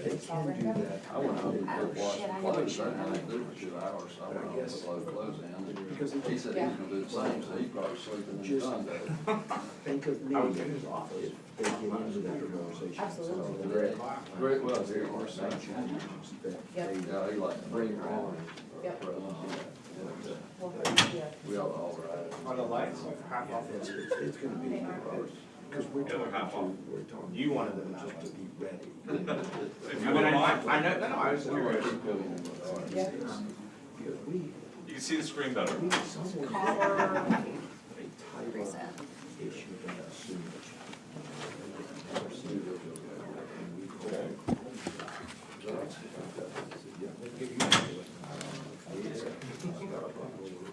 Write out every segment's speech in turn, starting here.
They can do that. I went home and Oh, put wash shit, and I know clothes, what that you night, do for 2 hours, so I went home and put load clothes in. Because He said he was gonna do the same, so he probably sleeping in the Just- sun, but Think of me if they get into that conversation. Absolutely. Greg, Greg, well, there were some That changes. they Yeah, he liked to bring her on. Yep. Well, yeah. We all right. Are the lights half off? It's gonna be, because we're Yeah, they're half off. talking. You wanted them that just to be ready. If you wouldn't mind, I know, no, I was curious. Yeah. Because we, You can see the screen better. we somewhat Collar. a type Reset. of issue that sewage.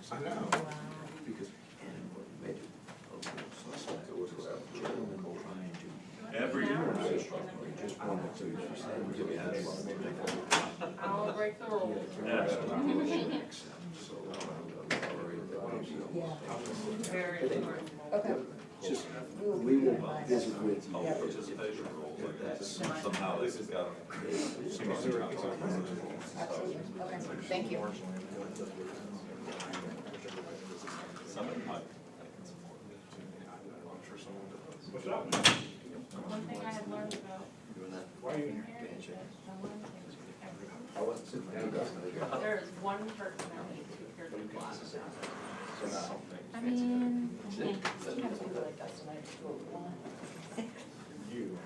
I know. Because, and what made it a little suspect was that gentleman trying to. Every year. Just wanted to. I'll break the rules. Very important. Okay. Just, we will visit with you. Oh, participation rules like that. Somehow this has got. Absolutely. Okay, thank you. Somebody might. What's up? One thing I had learned about Why are you in here here? is that I wasn't sitting down. there is one personality to appear to be black. I mean, sometimes people like us tonight just go one. You.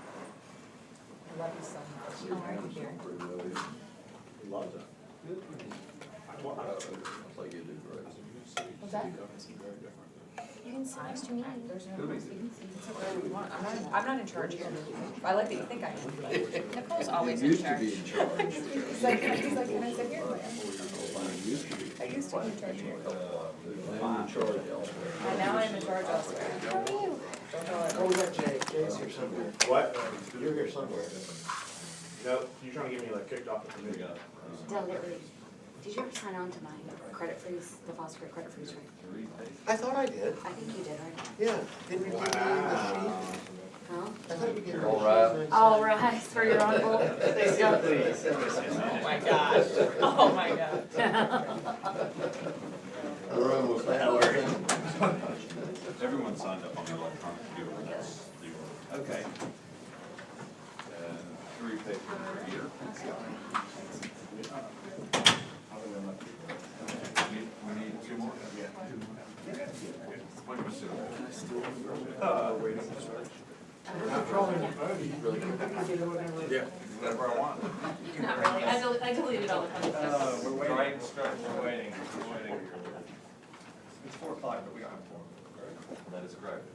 I love you so much. How are you, dear? Love that. Like you do, great. What's that? You can sit next to me. There's no rules. You can sit wherever you want. I'm not in charge here. I like that you think I am. Nicole's always in Used to charge. be in charge. He's like, can I sit here? Used to be. I used to be in charge here. Now you're in charge elsewhere. And now I'm in charge elsewhere. How are you? Oh, we got Jay. Jay's here somewhere. What? You're here somewhere. No, you're trying to get me like kicked off the committee. Dale, did you ever sign on to my credit freeze, the phosphorus credit freeze rate? I thought I did. I think you did, right? Yeah. Didn't you give me the sheet? Huh? I thought you gave me the All sheet. right. All right, for your uncle. Oh my gosh. Oh my gosh. The room was that. Everyone signed up on the electronic computer. That's the order. Okay. And 3 papers per year. We need 2 more. When was Yeah. Whatever I want. Not really, I deleted all the fun stuff. We're waiting. Right, stretch, we're waiting, we're waiting. It's 4 o'clock, but we don't have 4. That is correct.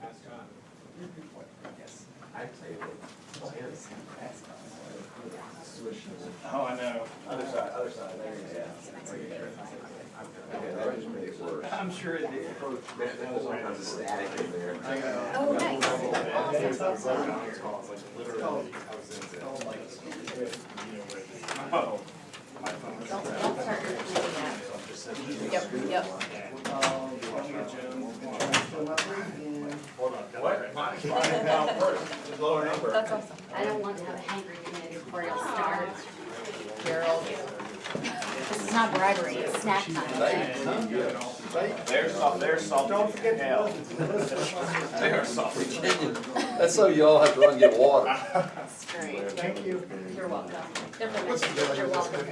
Yes. Swish. Oh, I know. Other side, there you go. Okay, that just made it worse. I'm sure it did. That was all kinds of static in there. Oh, nice. Oh. Don't start your meeting yet. Yep. What? Mine down first, just lower number. That's awesome. I don't want to have a hangry committee before y'all start. Gerald. This is not bribery, it's snack time. They're salty. Don't forget hell. They are soft. That's so you all have to run and get water. That's great. Thank you. You're welcome. You're welcome.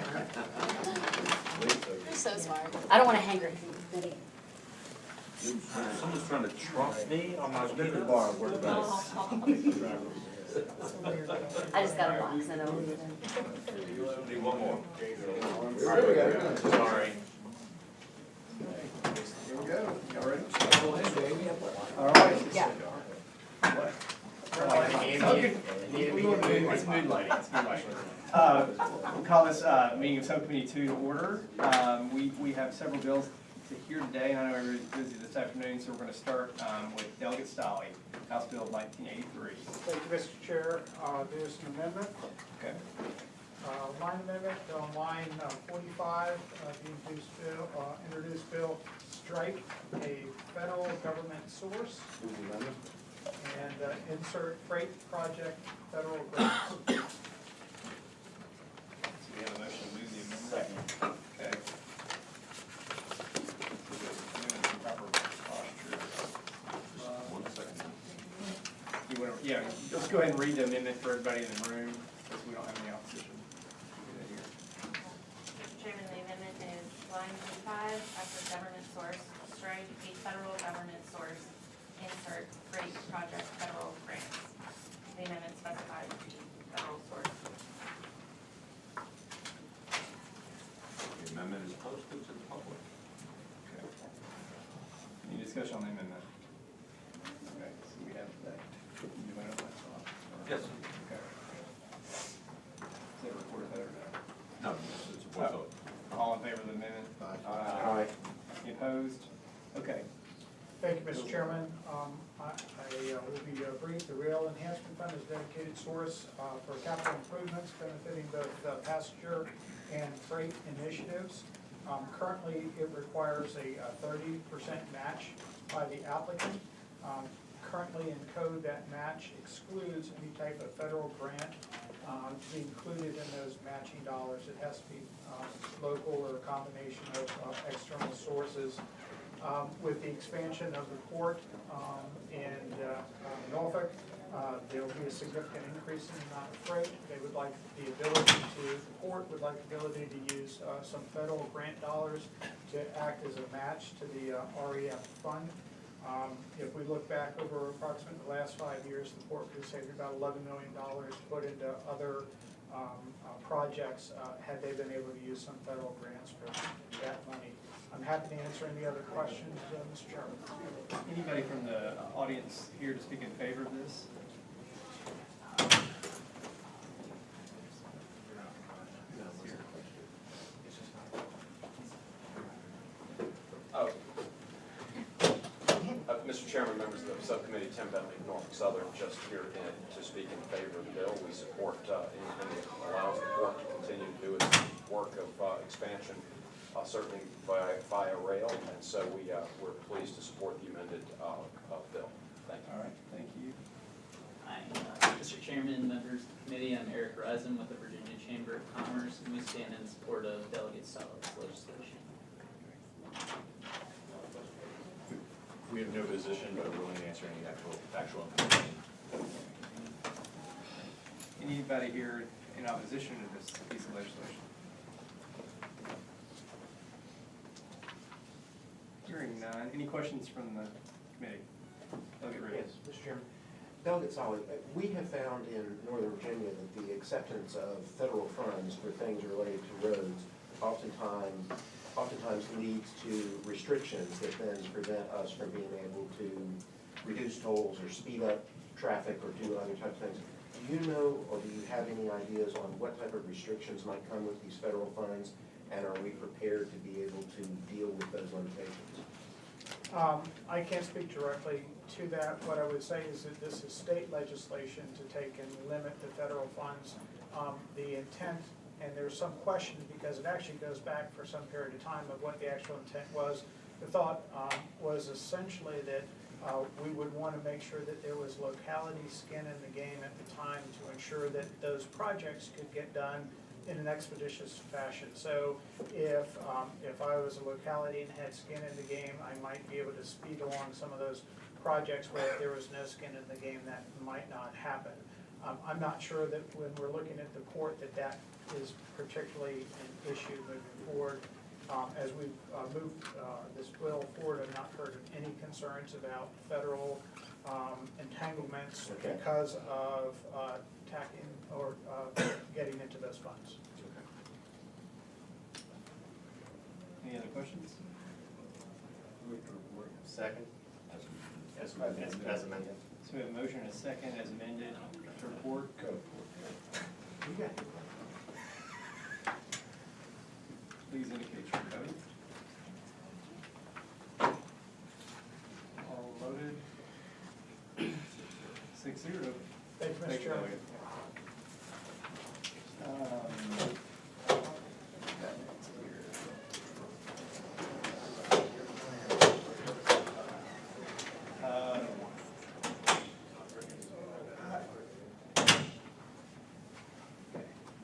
You're so smart. I don't want a hangry committee. Someone's trying to trust me on my Snickers bar, where's that? I just got a box and over. Need one more. There we go. Sorry. Here we go. Y'all ready? All right. Yeah. It's moonlighting, it's moonlighting. We'll call this meeting of subcommittee 2 to order. We have several bills to hear today, and I know everybody's busy this afternoon, so we're going to start with Delegate Stolley, House Bill 1983. Thank you, Mr. Chair. There's an amendment, Okay. line amendment on line 45, the introduced bill, strike a federal government source and insert freight project federal grants. go ahead and read the amendment for everybody in the room, because we don't have any opposition. Do that here. Mr. Chairman, the amendment is line 5, after government source, strike a federal government source, insert freight project federal grants. The amendment specifies the federal source. The amendment is posted to the public. Okay. Any discussion on the amendment? Okay, so we have that. You went up that spot? Yes. Okay. Is that recorded that or no? No, it's a voice vote. All in favor of the amendment? Aye. Any opposed? Okay. Thank you, Mr. Chairman. I will be brief. The Rail Enhancement Fund is a dedicated source for capital improvements benefiting both passenger and freight initiatives. Currently, it requires a 30% match by the applicant. Currently in code, that match excludes any type of federal grant to be included in those matching dollars. It has to be local or a combination of external sources. With the expansion of the port in Norfolk, there will be a significant increase in the amount of freight. They would like the ability the port would like the ability to use some federal grant dollars to act as a match to the REF fund. If we look back over approximately the last 5 years, the port could have saved about $11 million put into other projects had they been able to use some federal grants for that money. I'm happy to answer any other questions, Mr. Chairman. Anybody from the audience here to speak in favor of this? Mr. Chairman, members of the subcommittee, Tim Bentley, Norfolk Southern, just here to speak in favor of the bill. We support anything that allows the port to continue to do its work of expansion, certainly via rail, and so we're pleased to support the amended bill. Thank you. All right, thank you. Hi, Mr. Chairman, members of the committee, I'm Eric Risen with the Virginia Chamber of Commerce, and we stand in support of Delegate Stallings' legislation. We have no position, but we're willing to answer any factual information. Anybody here in opposition to this piece of legislation? Hearing none. Any questions from the committee? Delegate Reed. Yes, Mr. Chairman. Delegate Solly, we have found in Northern Virginia that the acceptance of federal funds for things related to roads oftentimes leads to restrictions that then prevent us from being able to reduce tolls or speed up traffic or do other types of things. Do you know or do you have any ideas on what type of restrictions might come with these federal funds, and are we prepared to be able to deal with those limitations? I can't speak directly to that. What I would say is that this is state legislation to take and limit the federal funds. The intent, and there's some question because it actually goes back for some period of time of what the actual intent was. The thought was essentially that we would want to make sure that there was locality skin in the game at the time to ensure that those projects could get done in an expeditious fashion. So if I was a locality and had skin in the game, I might be able to speed along some of those projects where if there was no skin in the game, that might not happen. I'm not sure that when we're looking at the port that is particularly an issue moving forward. As we move this bill forward, I've not heard of any concerns about federal entanglements because of tacking or getting into those funds. Any other questions? Second. As amended. So we have a motion and a second as amended to report. You got it. Please indicate your vote. All voted. 6-0. Thank you, Mr. Thank you, Chairman. Delegate.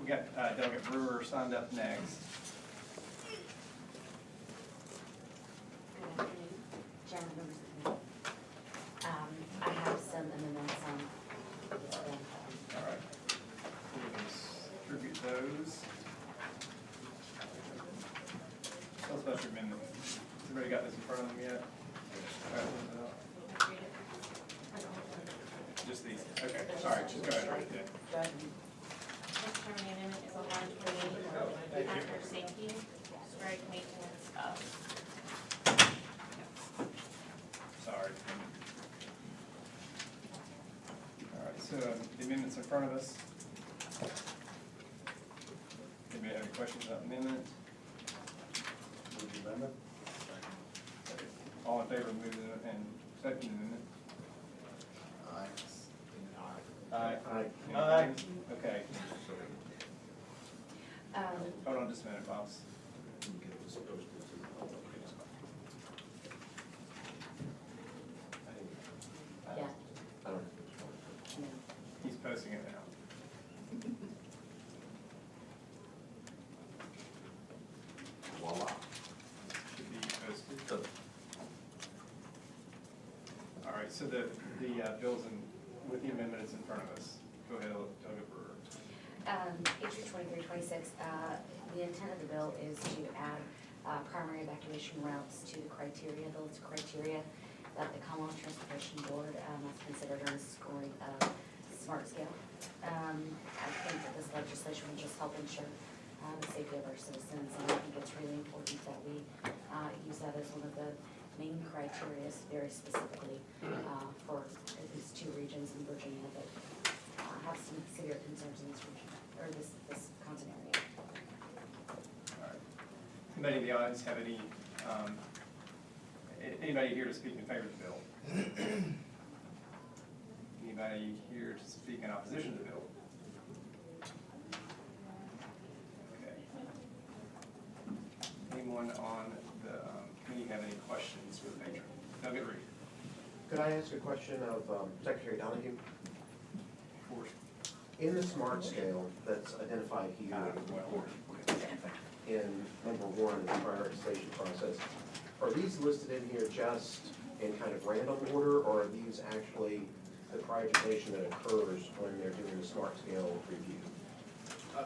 We got Delegate Brewer signed up next. Good afternoon, Chairman, members of the committee. I have some amendments on this bill. those. Tell us about your amendments. Everybody got this in front of them yet? All right, hold it up. Just these, okay, all right, just go ahead and write it down. Mr. Chairman, the amendment is a line 28, after safety, strike maintenance of. Sorry. All right, so the amendment's in front of us. Anybody have any questions about the amendment? Move the amendment. All in favor of moving and seconding the amendment? Aye. Aye. Aye. Okay, hold on just a minute, Bobs. Yeah. I don't know. He's posting it now. Voila. Should be posted. All right, so the bills and with the amendment is in front of us. Go ahead, Delegate Brewer. H.R. 2326, the intent of the bill is to add primary evacuation routes to the criteria, the list of criteria that the Commonwealth Transportation Board has considered in the scoring of smart scale. I think that this legislation will just help ensure the safety of our citizens, and I think it's really important that we use that as one of the main criteria very specifically for these two regions in Virginia that have some severe concerns in this region, or this continent area. All right. Anybody in the audience have any, anybody here to speak in favor of the bill? Anybody here to speak in opposition to the bill? Okay. Anyone on the committee have any questions for the patron? Delegate Reed. Could I ask a question of Secretary Donahue? Of course. In the smart scale that's identified here in number 1 in the prioritization process, are these listed in here just in kind of random order, or are these actually the prioritization that occurs when they're doing the smart scale review?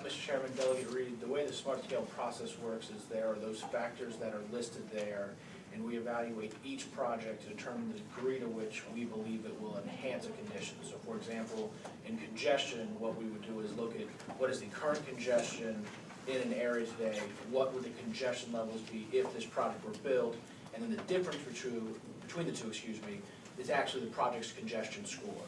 Mr. Chairman, Delegate Reed, the way the smart scale process works is there are those factors that are listed there, and we evaluate each project to determine the degree to which we believe it will enhance a condition. So for example, in congestion, what we would do is look at what is the current congestion in an area today, what would the congestion levels be if this project were built, and then the difference between the two, is actually the project's congestion score.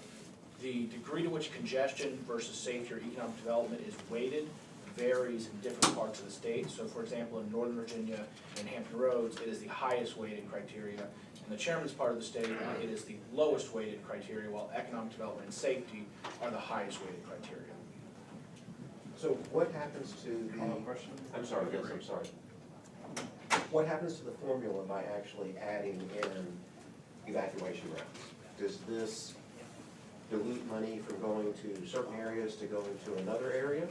The degree to which congestion versus safety or economic development is weighted varies in different parts of the state. So for example, in Northern Virginia and Hampton Roads, it is the highest weighted criteria. In the chairman's part of the state, it is the lowest weighted criteria, while economic development and safety are the highest weighted criteria. So what happens to the... Question? I'm sorry, yes, I'm sorry. What happens to the formula by actually adding in evacuation routes? Does this dilute money from going to certain areas to going to another area?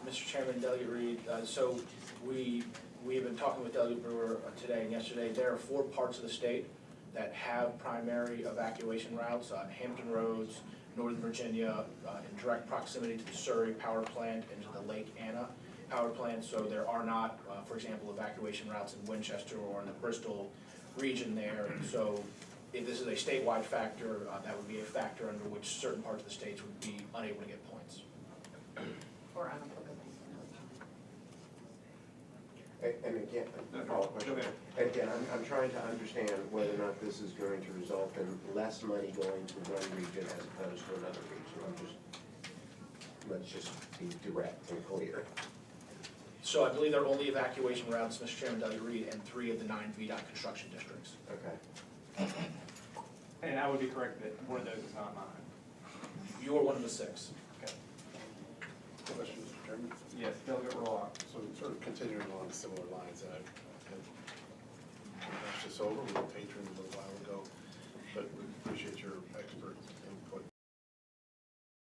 Mr. Chairman, Delegate Reed, so we have been talking with Delegate Brewer today and yesterday. There are 4 parts of the state that have primary evacuation routes, Hampton Roads, Northern Virginia, in direct proximity to the Surrey power plant and to the Lake Anna power plant. So there are not, for example, evacuation routes in Winchester or in the Bristol region there. And so if this is a statewide factor, that would be a factor under which certain parts of the states would be unable to get points. Or unapplicable. And again, follow-up question. And again, I'm trying to understand whether or not this is going to result in less money going to one region as opposed to another region. Let's just be direct and clear. So I believe there are only evacuation routes, Mr. Chairman, Delegate Reed, and 3 of the 9 VDOT construction districts. Okay. And I would be correct that one of those is not mine. You are one of the 6. Okay. Question, Mr. Chairman? Yes, Delegate Roloff. So sort of continuing along similar lines, and I hashed this over with the patrons a little while ago, but we appreciate your expert